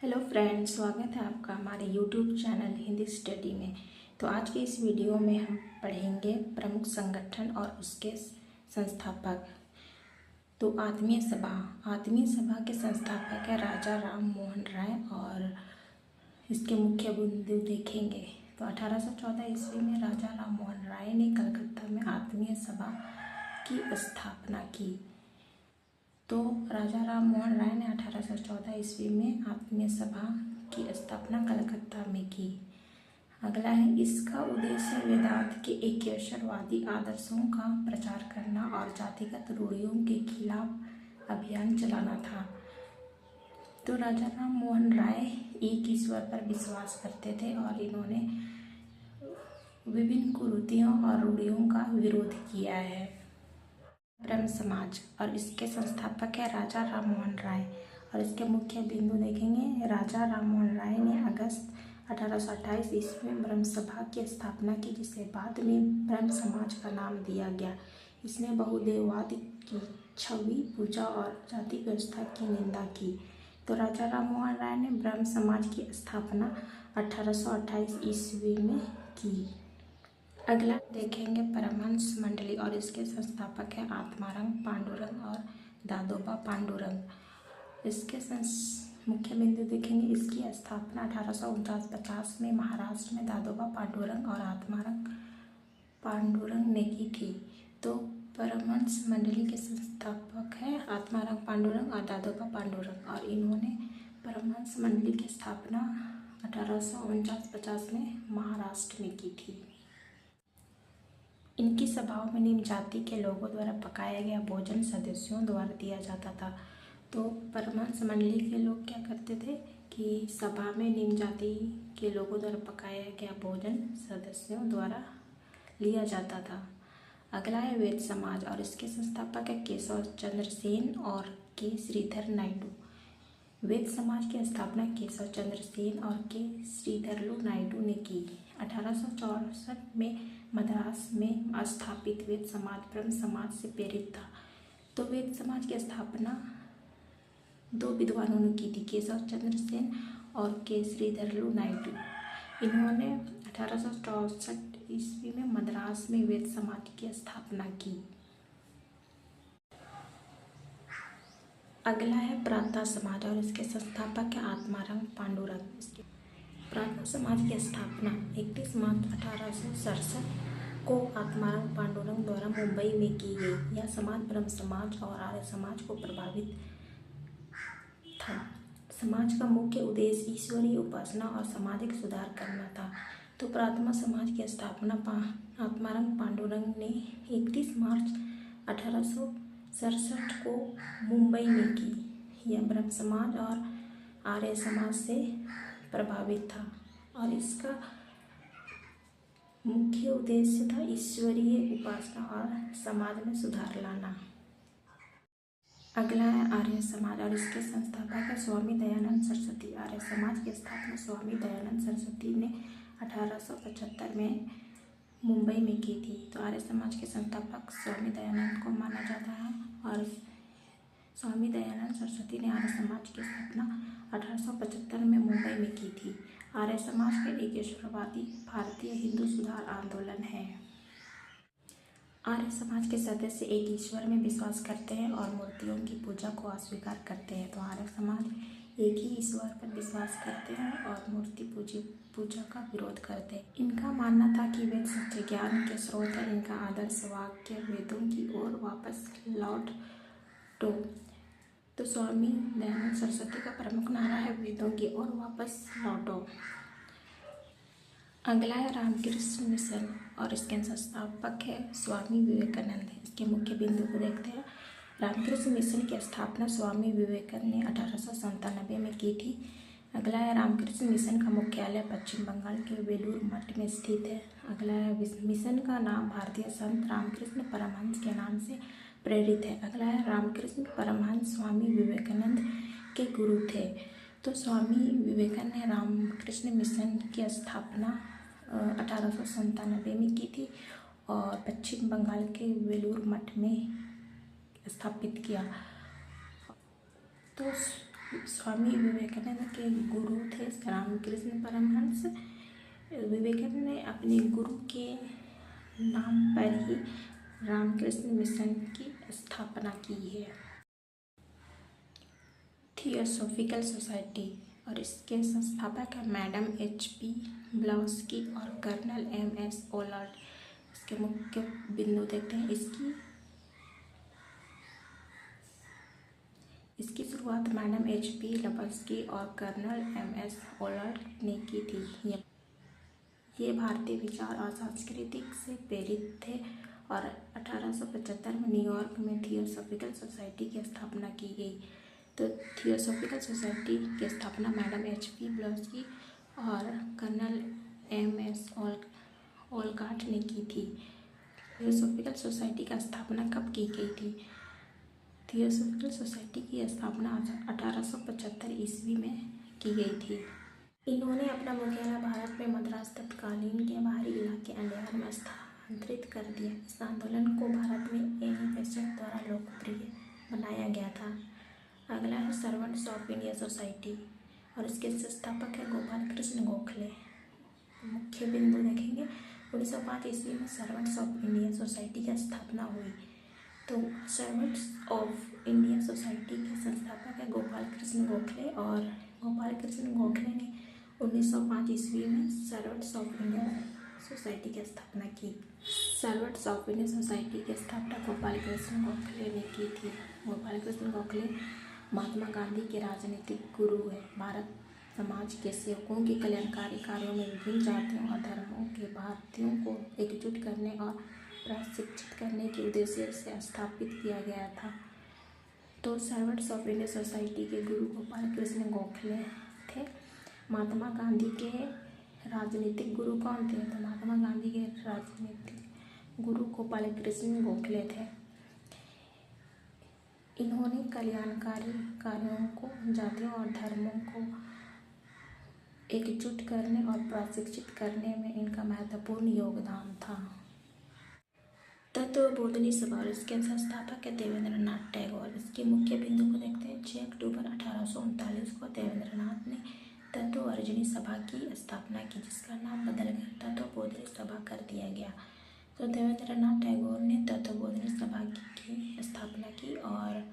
Hello friends, स्वागत है आपका हमारे यूट्यूब चैनल हिंदी स्टडी में। तो आज के इस वीडियो में हम पढ़ेंगे प्रमुख संगठन और उसके संस्थापक। तो आत्मीय सभा के संस्थापक है राजा राम मोहन राय और इसके मुख्य बिंदु देखेंगे। तो 1814 ईस्वी में राजा राम मोहन राय ने कलकत्ता में आत्मीय सभा की स्थापना की। तो राजा राम मोहन राय ने 1814 ईस्वी में आत्मीय सभा की स्थापना कलकत्ता में की। अगला है, इसका उद्देश्य वेदांत के एकेश्वरवादी आदर्शों का प्रचार करना और जातिगत रूढ़ियों के खिलाफ अभियान चलाना था। तो राजा राम मोहन राय एक ईश्वर पर विश्वास करते थे और इन्होंने विभिन्न कुरीतियों और रूढ़ियों का विरोध किया है। ब्रह्म समाज और इसके संस्थापक है राजा राम मोहन राय और इसके मुख्य बिंदु देखेंगे। राजा राम मोहन राय ने अगस्त 1828 ईस्वी में ब्रह्म सभा की स्थापना की, जिसे बाद में ब्रह्म समाज का नाम दिया गया। इसने बहुदेववाद की छवि, पूजा और जाति व्यवस्था की निंदा की। तो राजा राम मोहन राय ने ब्रह्म समाज की स्थापना 1828 ईस्वी में की। अगला देखेंगे परमहंस मंडली और इसके संस्थापक है आत्माराम पांडुरंग और दादोबा पांडुरंग। इसके मुख्य बिंदु देखेंगे। इसकी स्थापना 1849-50 में महाराष्ट्र में दादोबा पांडुरंग और आत्माराम पांडुरंग ने की थी। तो परमहंस मंडली के संस्थापक है आत्माराम पांडुरंग और दादोबा पांडुरंग और इन्होंने परमहंस मंडली की स्थापना 1849-50 में महाराष्ट्र में की थी। इनकी सभाओं में निम्न जाति के लोगों द्वारा पकाया गया भोजन सदस्यों द्वारा दिया जाता था। तो परमहंस मंडली के लोग क्या करते थे कि सभा में निम्न जाति के लोगों द्वारा पकाया गया भोजन सदस्यों द्वारा लिया जाता था। अगला है वेद समाज और इसके संस्थापक है केशव चंद्र सेन और के श्रीधर नायडू। वेद समाज की स्थापना केशव चंद्र सेन और के श्रीधरलू नायडू ने की। 1864 में मद्रास में स्थापित वेद समाज ब्रह्म समाज से प्रेरित था। तो वेद समाज की स्थापना दो विद्वानों ने की थी, केशव चंद्र सेन और के श्रीधरलू नायडू। इन्होंने 1864 ईस्वी में मद्रास में वेद समाज की स्थापना की। अगला है प्रार्थना समाज और इसके संस्थापक है आत्माराम पांडुरंग। प्रार्थना समाज की स्थापना 31 मार्च 1867 को आत्माराम पांडुरंग द्वारा मुंबई में की गई। यह समाज ब्रह्म समाज और आर्य समाज को प्रभावित था। समाज का मुख्य उद्देश्य ईश्वरीय उपासना और सामाजिक सुधार करना था। तो प्रार्थना समाज की स्थापना आत्माराम पांडुरंग ने 31 मार्च 1867 को मुंबई में की। यह ब्रह्म समाज और आर्य समाज से प्रभावित था और इसका मुख्य उद्देश्य था ईश्वरीय उपासना और समाज में सुधार लाना। अगला है आर्य समाज और इसके संस्थापक है स्वामी दयानंद सरस्वती। आर्य समाज की स्थापना स्वामी दयानंद सरस्वती ने 1875 में मुंबई में की थी। तो आर्य समाज के संस्थापक स्वामी दयानंद को माना जाता है और स्वामी दयानंद सरस्वती ने आर्य समाज की स्थापना 1875 में मुंबई में की थी। आर्य समाज का एकेश्वरवादी भारतीय हिंदू सुधार आंदोलन है। आर्य समाज के सदस्य एक ईश्वर में विश्वास करते हैं और मूर्तियों की पूजा को अस्वीकार करते हैं। तो आर्य समाज एक ही ईश्वर पर विश्वास करते हैं और मूर्ति पूजा का विरोध करते हैं। इनका मानना था कि वेद सच्चे ज्ञान के स्रोत है। इनका आदर्श वाक्य वेदों की ओर वापस लौटो। तो स्वामी दयानंद सरस्वती का प्रमुख नारा है वेदों की ओर वापस लौटो। अगला है रामकृष्ण मिशन और इसके संस्थापक है स्वामी विवेकानंद। इसके मुख्य बिंदु को देखते हैं। रामकृष्ण मिशन की स्थापना स्वामी विवेकानंद ने 1897 में की थी। अगला है रामकृष्ण मिशन का मुख्यालय पश्चिम बंगाल के वेलूर मठ में स्थित है। अगला है मिशन का नाम भारतीय संत रामकृष्ण परमहंस के नाम से प्रेरित है। अगला है रामकृष्ण परमहंस स्वामी विवेकानंद के गुरु थे। तो स्वामी विवेकानंद ने रामकृष्ण मिशन की स्थापना 1897 में की थी और पश्चिम बंगाल के वेलूर मठ में स्थापित किया। तो स्वामी विवेकानंद के गुरु थे रामकृष्ण परमहंस। विवेकानंद ने अपने गुरु के नाम पर ही रामकृष्ण मिशन की स्थापना की है। थियोसॉफिकल सोसाइटी और इसके संस्थापक हैं मैडम H.P. ब्लावस्की और कर्नल M.S. ओलार्ड। इसके मुख्य बिंदु देखते हैं। इसकी शुरुआत मैडम H.P. ब्लावस्की और कर्नल M.S. ओलार्ड ने की थी। ये भारतीय विचार और संस्कृति से प्रेरित थे और 1875 में न्यूयॉर्क में थियोसॉफिकल सोसाइटी की स्थापना की गई। तो थियोसॉफिकल सोसाइटी की स्थापना मैडम H.P. ब्लावस्की और कर्नल M.S. ओलकॉट ने की थी। थियोसॉफिकल सोसाइटी की स्थापना कब की गई थी? थियोसॉफिकल सोसाइटी की स्थापना 1875 ईस्वी में की गई थी। इन्होंने अपना मुख्यालय भारत में मद्रास तत्कालीन के बाहरी इलाके अंडमान में स्थानांतरित कर दिया। इस आंदोलन को भारत में एनी बेसेंट द्वारा लोकप्रिय बनाया गया था। अगला है सर्वेंट्स ऑफ इंडिया सोसाइटी और इसके संस्थापक है गोपाल कृष्ण गोखले। मुख्य बिंदु देखेंगे। 1905 ईस्वी में सर्वेंट्स ऑफ इंडिया सोसाइटी की स्थापना हुई। तो सर्वेंट्स ऑफ इंडिया सोसाइटी के संस्थापक है गोपाल कृष्ण गोखले और गोपाल कृष्ण गोखले ने 1905 ईस्वी में सर्वेंट्स ऑफ इंडिया सोसाइटी की स्थापना की। सर्वेंट्स ऑफ इंडिया सोसाइटी की स्थापना गोपाल कृष्ण गोखले ने की थी। गोपाल कृष्ण गोखले महात्मा गांधी के राजनीतिक गुरु है। भारत समाज के सेवकों के कल्याणकारी कार्यों में विभिन्न जातियों और धर्मों के भारतीयों को एकजुट करने और प्रशिक्षित करने के उद्देश्य से स्थापित किया गया था। तो सर्वेंट्स ऑफ इंडिया सोसाइटी के गुरु गोपाल कृष्ण गोखले थे। महात्मा गांधी के राजनीतिक गुरु कौन थे? तो महात्मा गांधी के राजनीतिक गुरु गोपाल कृष्ण गोखले थे। इन्होंने कल्याणकारी कार्यों को जातियों और धर्मों को एकजुट करने और प्रशिक्षित करने में इनका महत्वपूर्ण योगदान था। तत्वबोधिनी सभा और इसके संस्थापक है देवेंद्रनाथ टैगोर। इसके मुख्य बिंदु को देखते हैं। 6 अक्टूबर 1839 को देवेंद्रनाथ ने तत्वबोधिनी सभा की स्थापना की, जिसका नाम बदलकर तत्वबोधिनी सभा कर दिया गया। तो देवेंद्रनाथ टैगोर ने तत्वबोधिनी सभा की स्थापना की और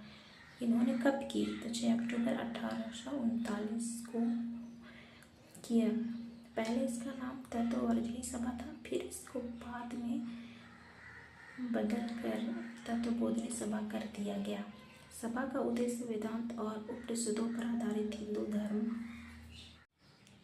इन्होंने कब की? तो 6 अक्टूबर 1839 को किया। पहले इसका नाम तत्वबोधिनी सभा था, फिर इसको बाद में बदलकर तत्वबोधिनी सभा कर दिया गया। सभा का उद्देश्य वेदांत और उपनिषदों पर आधारित हिंदू धर्म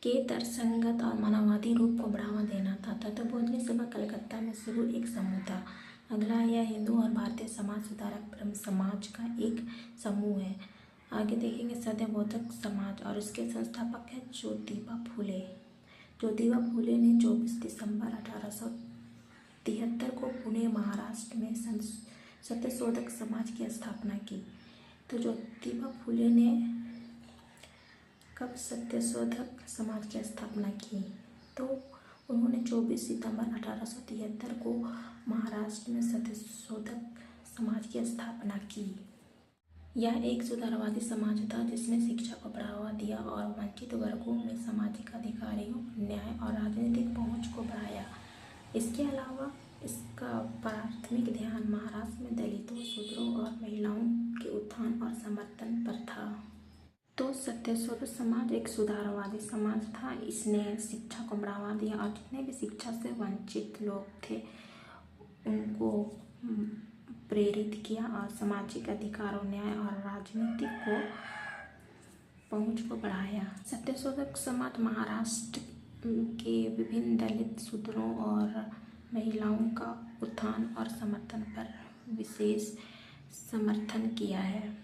के तर्कसंगत और मानववादी रूप को बढ़ावा देना था। तत्वबोधिनी सभा कलकत्ता में शुरू एक समूह था। अगला यह हिंदू और भारतीय समाज सुधारक ब्रह्म समाज का एक समूह है। आगे देखेंगे सत्यबोधक समाज और इसके संस्थापक है ज्योतिबा फूले। ज्योतिबा फूले ने 24 दिसंबर 1873 को पुणे महाराष्ट्र में सत्यशोधक समाज की स्थापना की। तो ज्योतिबा फूले ने कब सत्यशोधक समाज की स्थापना की? तो उन्होंने 24 सितंबर 1873 को महाराष्ट्र में सत्यशोधक समाज की स्थापना की। यह एक सुधारवादी समाज था जिसने शिक्षा को बढ़ावा दिया और वंचित वर्गों में सामाजिक अधिकारों, न्याय और राजनीतिक पहुंच को बढ़ाया। इसके अलावा इसका प्राथमिक ध्यान महाराष्ट्र में दलितों, शूद्रों और महिलाओं के उत्थान और समर्थन पर था। तो सत्यशोधक समाज एक सुधारवादी समाज था। इसने शिक्षा को बढ़ावा दिया और जितने भी शिक्षा से वंचित लोग थे उनको प्रेरित किया और सामाजिक अधिकारों, न्याय और राजनीतिक को पहुंच को बढ़ाया। सत्यशोधक समाज महाराष्ट्र के विभिन्न दलित, शूद्रों और महिलाओं का उत्थान और समर्थन पर विशेष समर्थन किया है।